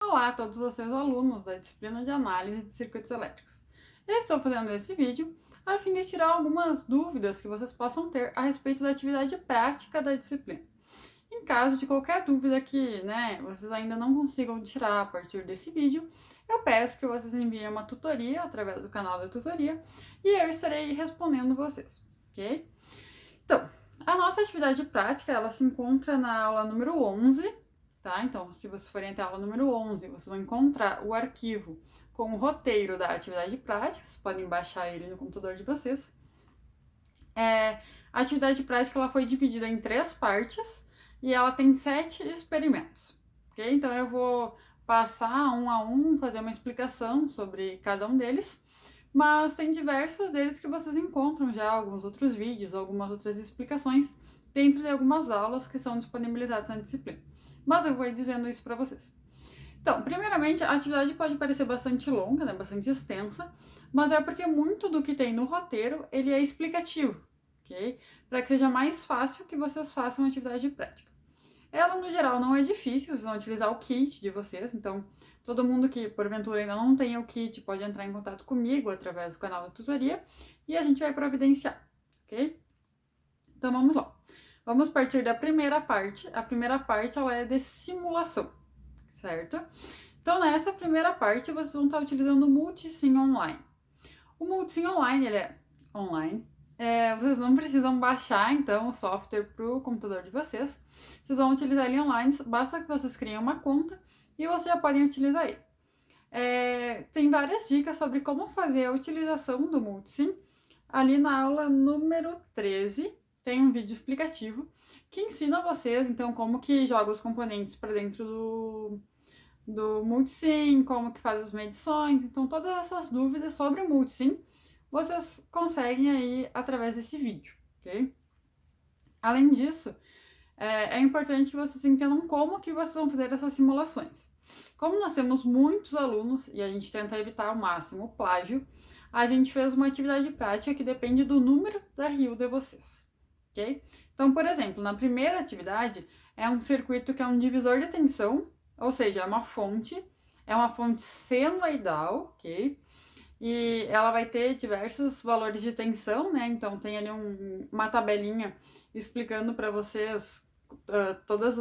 Olá a todos vocês alunos da disciplina de análise de circuitos elétricos. Eu estou fazendo esse vídeo a fim de tirar algumas dúvidas que vocês possam ter a respeito da atividade prática da disciplina. Em caso de qualquer dúvida que vocês ainda não consigam tirar a partir desse vídeo, eu peço que vocês enviem uma tutoria através do canal da tutoria e eu estarei respondendo vocês, ok? Então, a nossa atividade prática ela se encontra na aula número 11, tá? Então, se vocês forem até a aula número 11, vocês vão encontrar o arquivo com o roteiro da atividade prática, vocês podem baixar ele no computador de vocês. A atividade prática ela foi dividida em 3 partes e ela tem 7 experimentos, ok? Então, eu vou passar um a um, fazer uma explicação sobre cada um deles, mas tem diversos deles que vocês encontram já alguns outros vídeos, algumas outras explicações dentro de algumas aulas que são disponibilizadas na disciplina. Mas eu vou ir dizendo isso para vocês. Então, primeiramente, a atividade pode parecer bastante longa, bastante extensa, mas é porque muito do que tem no roteiro, ele é explicativo, ok? Para que seja mais fácil que vocês façam a atividade prática. Ela, no geral, não é difícil, vocês vão utilizar o kit de vocês, então todo mundo que, porventura, ainda não tem o kit pode entrar em contato comigo através do canal da tutoria e a gente vai providenciar, ok? Então, vamos lá. Vamos partir da primeira parte. A primeira parte, ela é de simulação, certo? Então, nessa primeira parte, vocês vão estar utilizando o Multisim Online. O Multisim Online, ele é online. Vocês não precisam baixar, então, o software para o computador de vocês. Vocês vão utilizar ele online, basta que vocês criem uma conta e vocês já podem utilizar ele. Tem várias dicas sobre como fazer a utilização do Multisim. Ali na aula número 13, tem um vídeo explicativo que ensina vocês, então, como que joga os componentes para dentro do Multisim, como que faz as medições. Então, todas essas dúvidas sobre o Multisim, vocês conseguem aí através desse vídeo, ok? Além disso, é importante que vocês entendam como que vocês vão fazer essas simulações. Como nós temos muitos alunos e a gente tenta evitar ao máximo o plágio, a gente fez uma atividade prática que depende do número da RU de vocês, ok? Então, por exemplo, na primeira atividade, é um circuito que é um divisor de tensão, ou seja, é uma fonte senoidal, ok? E ela vai ter diversos valores de tensão, né? Então, tem ali uma tabelinha explicando para vocês todas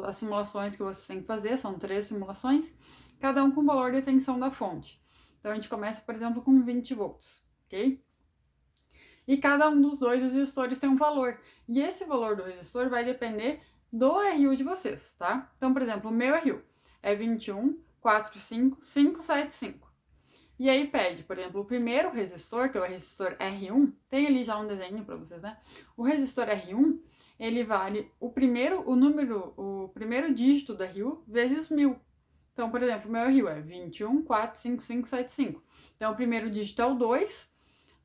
as simulações que vocês têm que fazer, são 3 simulações, cada um com o valor de tensão da fonte. Então, a gente começa, por exemplo, com 20 volts, ok? E cada um dos 2 resistores tem um valor. E esse valor do resistor vai depender do RU de vocês, tá? Então, por exemplo, o meu RU é 21,45575. E aí pede, por exemplo, o primeiro resistor, que é o resistor R1, tem ali já um desenho para vocês, né? O resistor R1, ele vale o primeiro dígito da RU vezes 1000. Então, por exemplo, o meu RU é 21,45575. Então, o primeiro dígito é o 2,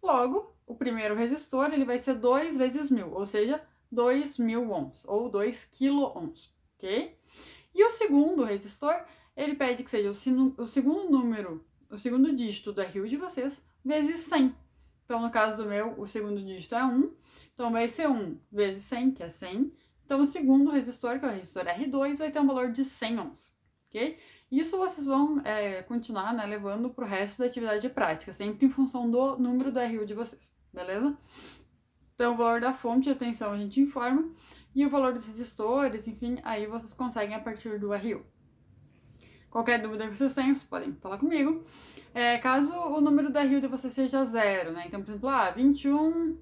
logo, o primeiro resistor ele vai ser 2 vezes 1000, ou seja, 2000 ohms, ou 2 kΩ, ok? E o segundo resistor, ele pede que seja o segundo dígito do RU de vocês vezes 100. Então, no caso do meu, o segundo dígito é 1, então vai ser 1 vezes 100, que é 100. Então, o segundo resistor, que é o resistor R2, vai ter um valor de 100 ohms, ok? Isso vocês vão continuar levando para o resto da atividade prática, sempre em função do número do RU de vocês, beleza? Então, o valor da fonte de tensão a gente informa, e o valor dos resistores, enfim, aí vocês conseguem a partir do RU. Qualquer dúvida que vocês tenham, vocês podem falar comigo. Caso o número da RU de vocês seja 0, né? Então, por exemplo, 21,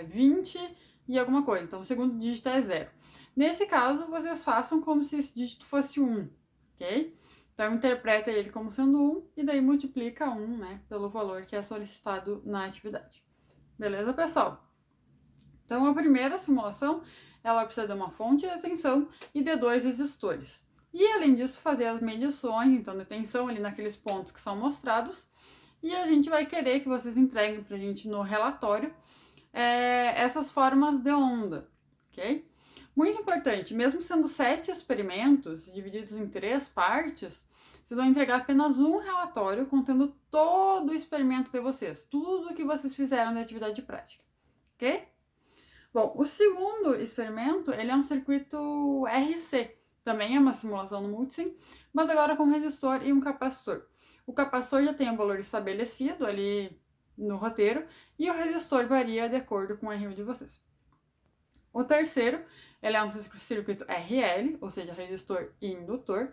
20 e alguma coisa. Então, o segundo dígito é 0. Nesse caso, vocês façam como se esse dígito fosse 1, ok? Então, interpreta ele como sendo 1 e daí multiplica 1, né? Pelo valor que é solicitado na atividade. Beleza, pessoal? Então, a primeira simulação, ela precisa de uma fonte de tensão e de 2 resistores. E, além disso, fazer as medições, então, de tensão ali naqueles pontos que são mostrados. E a gente vai querer que vocês entreguem pra gente no relatório essas formas de onda, ok? Muito importante, mesmo sendo 7 experimentos, divididos em 3 partes, vocês vão entregar apenas um relatório contendo todo o experimento de vocês, tudo que vocês fizeram de atividade prática, ok? Bom, o segundo experimento, ele é um circuito RC. também é uma simulação no Multisim, mas agora com um resistor e um capacitor. O capacitor já tem o valor estabelecido ali no roteiro e o resistor varia de acordo com o RU de vocês. O terceiro, ele é um circuito RL, ou seja, resistor e indutor,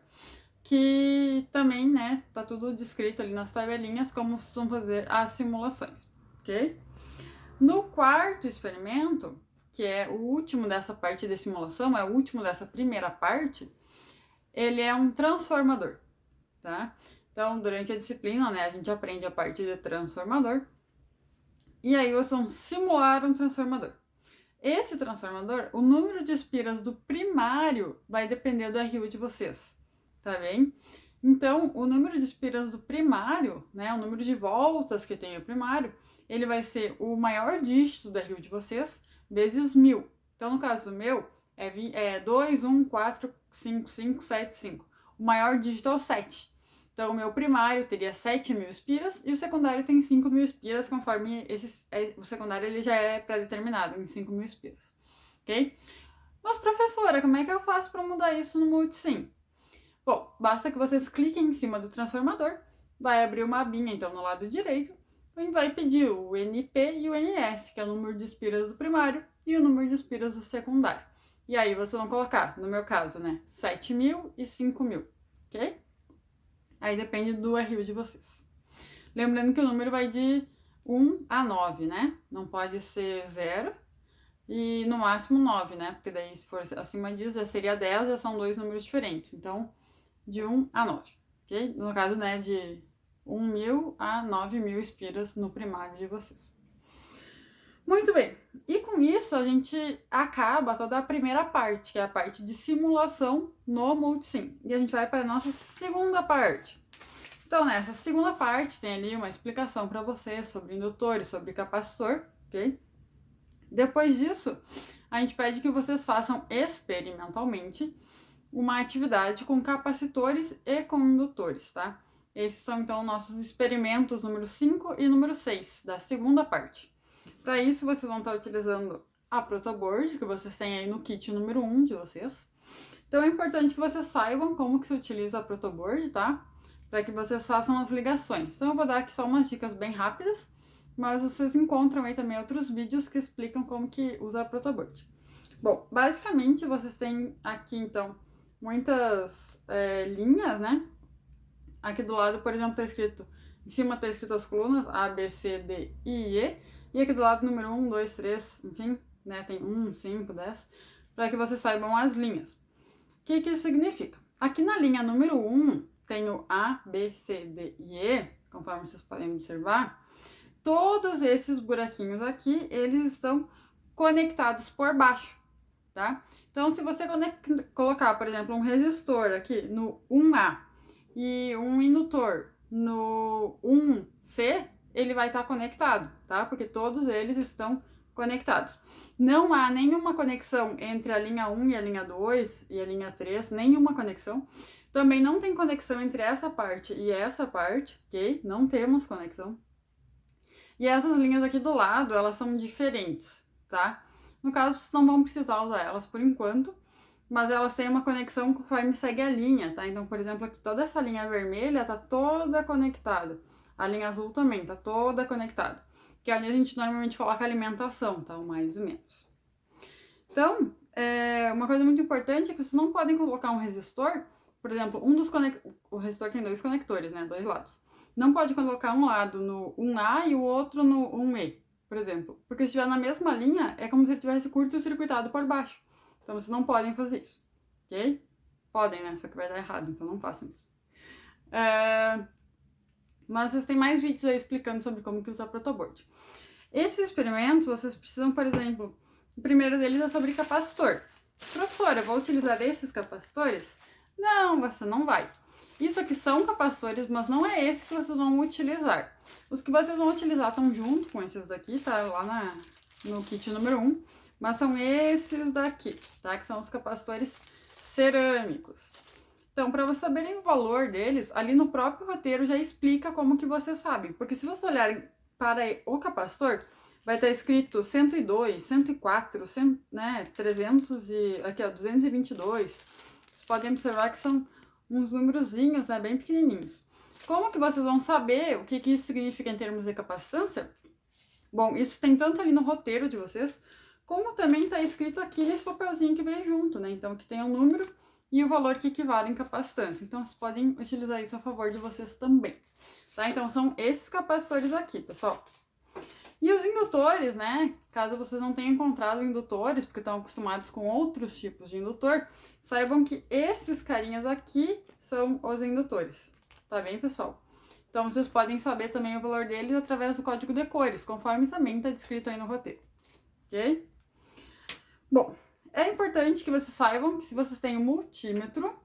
que também, né, tá tudo descrito ali nas tabelinhas como vocês vão fazer as simulações, ok? No quarto experimento, que é o último dessa parte de simulação, é o último dessa primeira parte, ele é um transformador, tá? Então, durante a disciplina, né, a gente aprende a parte de transformador, e aí vocês vão simular um transformador. Esse transformador, o número de espiras do primário vai depender do RU de vocês, tá bem? Então, o número de espiras do primário, né, o número de voltas que tem o primário, ele vai ser o maior dígito do RU de vocês vezes 1000. Então, no caso do meu, é 2, 1, 4, 5, 5, 7, 5. O maior dígito é o 7. Então, o meu primário teria 7.000 espiras e o secundário tem 5.000 espiras, conforme o secundário ele já é pré-determinado em 5.000 espiras, ok? Mas, professora, como é que eu faço para mudar isso no Multisim? Bom, basta que vocês cliquem em cima do transformador, vai abrir uma abinha, então, no lado direito, e vai pedir o NP e o NS, que é o número de espiras do primário e o número de espiras do secundário. E aí, vocês vão colocar, no meu caso, né, 7.000 e 5.000, ok? Aí depende do RU de vocês. Lembrando que o número vai de 1 a 9, né? Não pode ser 0 e no máximo 9, né? Porque daí se for acima disso já seria 10, já são dois números diferentes. Então, de 1 a 9, ok? No caso, né, de 1.000 a 9.000 espiras no primário de vocês. Muito bem, e com isso a gente acaba toda a primeira parte, que é a parte de simulação no Multisim. E a gente vai para a nossa segunda parte. Então, nessa segunda parte tem ali uma explicação para você sobre indutor e sobre capacitor, ok? Depois disso, a gente pede que vocês façam experimentalmente uma atividade com capacitores e com indutores, tá? Esses são, então, nossos experimentos número 5 e número 6, da segunda parte. Para isso, vocês vão estar utilizando a protoboard, que vocês têm aí no kit número 1 de vocês. Então, é importante que vocês saibam como que se utiliza a protoboard, tá? Para que vocês façam as ligações. Então, eu vou dar aqui só umas dicas bem rápidas, mas vocês encontram aí também outros vídeos que explicam como que usa a protoboard. Bom, basicamente, vocês têm aqui, então, muitas linhas, né? Aqui do lado, por exemplo, tá escrito, em cima tá escrito as colunas A, B, C, D, I e E. E aqui do lado, número 1, 2, 3, enfim, né? Tem 1, 5, 10, para que vocês saibam as linhas. O que que isso significa? Aqui na linha número 1, tem o A, B, C, D e E, conforme vocês podem observar. Todos esses buraquinhos aqui, eles estão conectados por baixo, tá? Então, se você colocar, por exemplo, um resistor aqui no 1A e um indutor no 1C, ele vai estar conectado, tá? Porque todos eles estão conectados. Não há nenhuma conexão entre a linha 1 e a linha 2 e a linha 3, nenhuma conexão. Também não tem conexão entre essa parte e essa parte, ok? Não temos conexão. E essas linhas aqui do lado, elas são diferentes, tá? No caso, vocês não vão precisar usar elas por enquanto, mas elas têm uma conexão conforme segue a linha, tá? Então, por exemplo, aqui toda essa linha vermelha tá toda conectada. A linha azul também tá toda conectada, que é onde a gente normalmente coloca alimentação, tá? Ou mais ou menos. Então, uma coisa muito importante é que vocês não podem colocar um resistor, por exemplo, o resistor tem dois conectores, né? Dois lados. Não pode colocar um lado no 1A e o outro no 1E, por exemplo. Porque se estiver na mesma linha, é como se ele tivesse curto-circuitado por baixo. Então, vocês não podem fazer isso, ok? Podem, né? Só que vai dar errado, então não façam isso. Mas vocês têm mais vídeos aí explicando sobre como que usa a protoboard. Esses experimentos, vocês precisam, por exemplo, o primeiro deles é sobre capacitor. Professora, eu vou utilizar esses capacitores? Não, você não vai. Isso aqui são capacitores, mas não é esse que vocês vão utilizar. Os que vocês vão utilizar estão junto com esses daqui, tá? Lá no kit número 1. Mas são esses daqui, tá? Que são os capacitores cerâmicos. Então, para vocês saberem o valor deles, ali no próprio roteiro já explica como que vocês sabem. Porque se vocês olharem para o capacitor, vai estar escrito 102, 104, 300 e... Aqui, ó, 222. vocês podem observar que são uns numerozinhos, né, bem pequenininhos. Como que vocês vão saber o que isso significa em termos de capacitância? Bom, isso tem tanto ali no roteiro de vocês, como também está escrito aqui nesse papelzinho que veio junto, né? Então, que tem um número e o valor que equivale em capacitância. Então, vocês podem utilizar isso a favor de vocês também, tá? Então, são esses capacitores aqui, pessoal. E os indutores, né? Caso vocês não tenham encontrado indutores, porque estão acostumados com outros tipos de indutor, saibam que esses carinhas aqui são os indutores, tá bem, pessoal? Então, vocês podem saber também o valor deles através do código de cores, conforme também está descrito aí no roteiro, ok? Bom, é importante que vocês saibam que se vocês têm um multímetro,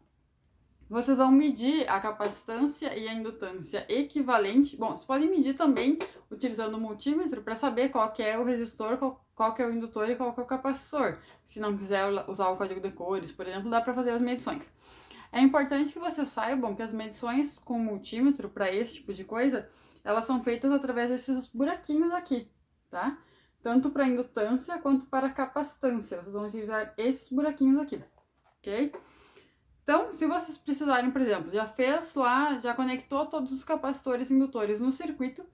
vocês vão medir a capacitância e a indutância equivalente. Bom, vocês podem medir também utilizando o multímetro para saber qual que é o resistor, qual que é o indutor e qual que é o capacitor. Se não quiser usar o código de cores, por exemplo, dá para fazer as medições. É importante que vocês saibam que as medições com multímetro para esse tipo de coisa, elas são feitas através desses buraquinhos aqui, tá? Tanto para indutância quanto para capacitância. Vocês vão utilizar esses buraquinhos aqui, ok? Então, se vocês precisarem, por exemplo, já fez lá, já conectou todos os capacitores e indutores no circuito,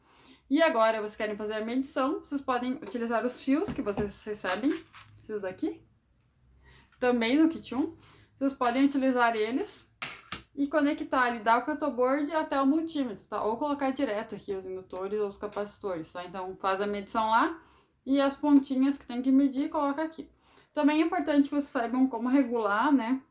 e agora vocês querem fazer a medição, vocês podem utilizar os fios que vocês recebem, esses daqui, também no kit 1. Vocês podem utilizar eles e conectar ali da protoboard até o multímetro, tá? Ou colocar direto aqui os indutores ou os capacitores, tá? Então, faz a medição lá e as pontinhas que tem que medir, coloca aqui. Também é importante que vocês saibam como regular, né?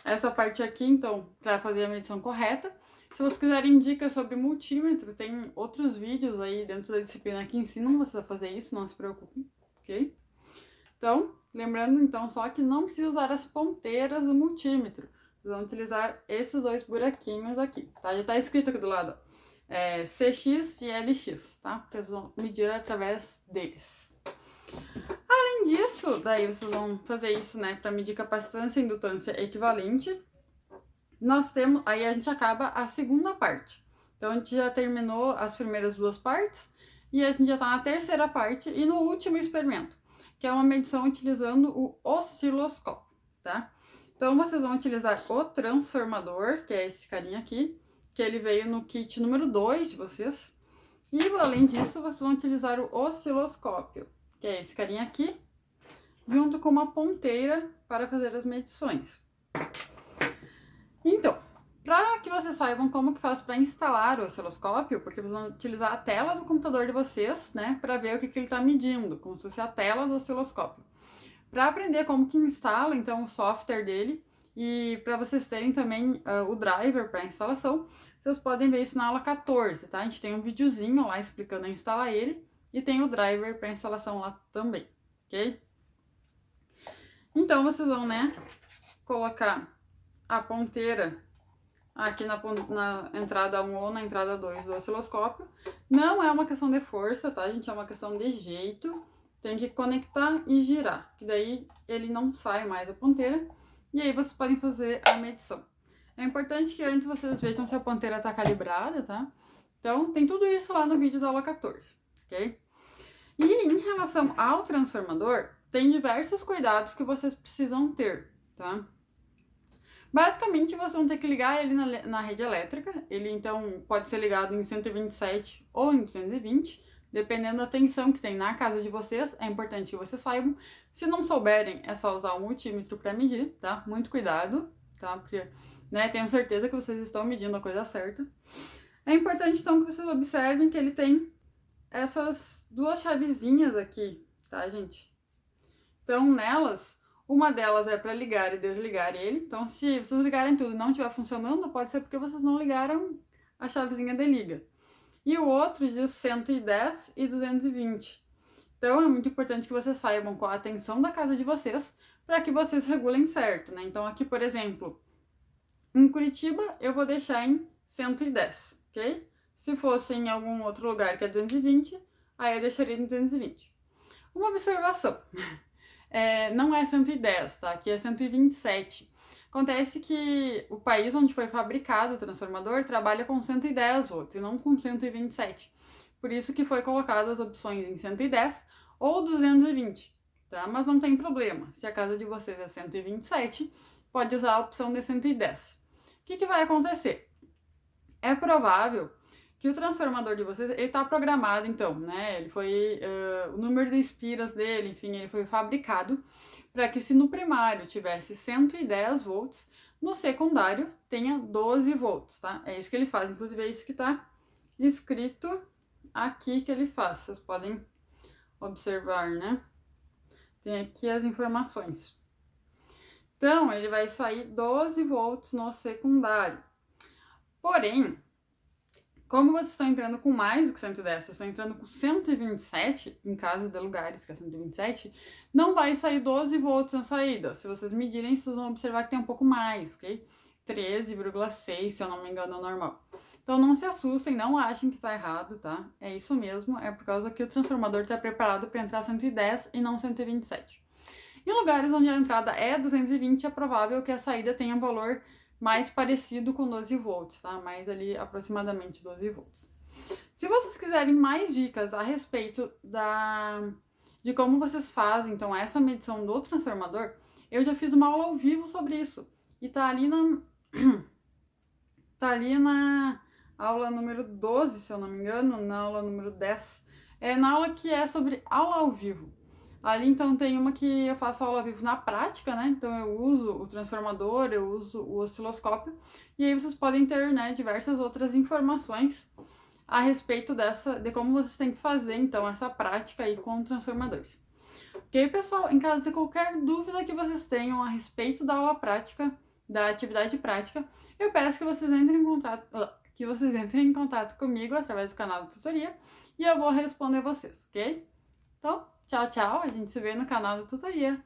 Essa parte aqui, então, para fazer a medição correta. Se vocês quiserem dicas sobre multímetro, tem outros vídeos aí dentro da disciplina que ensinam vocês a fazer isso, não se preocupem, ok? Então, lembrando então só que não precisa usar as ponteiras do multímetro. Vocês vão utilizar esses dois buraquinhos aqui, tá? Já tá escrito aqui do lado, ó, CX e LX, tá? Vocês vão medir através deles. Além disso, daí vocês vão fazer isso, né, para medir capacitância e indutância equivalente. Nós temos, aí a gente acaba a segunda parte. Então, a gente já terminou as primeiras duas partes e a gente já tá na terceira parte e no último experimento, que é uma medição utilizando o osciloscópio, tá? Então, vocês vão utilizar o transformador, que é esse carinha aqui, que ele veio no kit número 2 de vocês. E, além disso, vocês vão utilizar o osciloscópio, que é esse carinha aqui, junto com uma ponteira para fazer as medições. Então, para que vocês saibam como que faz para instalar o osciloscópio, porque vocês vão utilizar a tela do computador de vocês, né, para ver o que ele está medindo, como se fosse a tela do osciloscópio. Para aprender como que instala, então, o software dele, e para vocês terem também o driver para instalação, vocês podem ver isso na aula 14, tá? A gente tem um videozinho lá explicando a instalar ele, e tem o driver para instalação lá também, ok? Então, vocês vão, né, colocar a ponteira aqui na entrada 1 ou na entrada 2 do osciloscópio. Não é uma questão de força, tá, gente? É uma questão de jeito. Tem que conectar e girar, que daí ele não sai mais da ponteira. E aí vocês podem fazer a medição. É importante que antes vocês vejam se a ponteira está calibrada, tá? Então, tem tudo isso lá no vídeo da aula 14, ok? E em relação ao transformador, tem diversos cuidados que vocês precisam ter, tá? Basicamente, vocês vão ter que ligar ele na rede elétrica. Ele, então, pode ser ligado em 127 ou em 220, dependendo da tensão que tem na casa de vocês. É importante que vocês saibam. Se não souberem, é só usar o multímetro para medir, tá? Muito cuidado, tá? Porque, né, tenho certeza que vocês estão medindo a coisa certa. É importante, então, que vocês observem que ele tem essas duas chavezinhas aqui, tá, gente? Então, nelas, uma delas é para ligar e desligar ele. Então, se vocês ligarem tudo e não estiver funcionando, pode ser porque vocês não ligaram a chavezinha de liga. E o outro diz 110 e 220. Então, é muito importante que vocês saibam qual a tensão da casa de vocês para que vocês regulem certo, né? Então, aqui, por exemplo, em Curitiba, eu vou deixar em 110, ok? Se fosse em algum outro lugar que é 220, aí eu deixaria em 220. Uma observação. Não é 110, tá? Aqui é 127. Acontece que o país onde foi fabricado o transformador trabalha com 110 volts e não com 127. Por isso que foi colocado as opções em 110 ou 220, tá? Mas não tem problema. Se a casa de vocês é 127, pode usar a opção de 110. O que vai acontecer? É provável que o transformador de vocês, ele tá programado então, né? Ele foi, o número de espiras dele, enfim, ele foi fabricado para que se no primário tivesse 110 volts, no secundário tenha 12 volts, tá? É isso que ele faz, inclusive é isso que tá escrito aqui que ele faz. Vocês podem observar, né? Tem aqui as informações. Então, ele vai sair 12 volts no secundário. Porém, como vocês estão entrando com mais do que 110, vocês estão entrando com 127, em caso de lugares que é 127, não vai sair 12 volts na saída. Se vocês medirem, vocês vão observar que tem um pouco mais, ok? 13,6, se eu não me engano, é o normal. Então não se assustem, não achem que tá errado, tá? É isso mesmo, é por causa que o transformador está preparado para entrar 110 e não 127. Em lugares onde a entrada é 220, é provável que a saída tenha um valor mais parecido com 12 volts, tá? Mais ali aproximadamente 12 volts. Se vocês quiserem mais dicas a respeito de como vocês fazem, então, essa medição do transformador, eu já fiz uma aula ao vivo sobre isso. E tá ali na aula número 12, se eu não me engano, na aula número 10. É na aula que é sobre aula ao vivo. Ali, então, tem uma que eu faço aula ao vivo na prática, né? Então, eu uso o transformador, eu uso o osciloscópio. E aí, vocês podem ter, né, diversas outras informações a respeito de como vocês têm que fazer, então, essa prática aí com transformadores. Ok, pessoal? Em caso de qualquer dúvida que vocês tenham a respeito da aula prática, da atividade prática, eu peço que vocês entrem em contato comigo através do canal de tutoria e eu vou responder vocês, ok? Então, tchau, tchau. A gente se vê no canal da tutoria.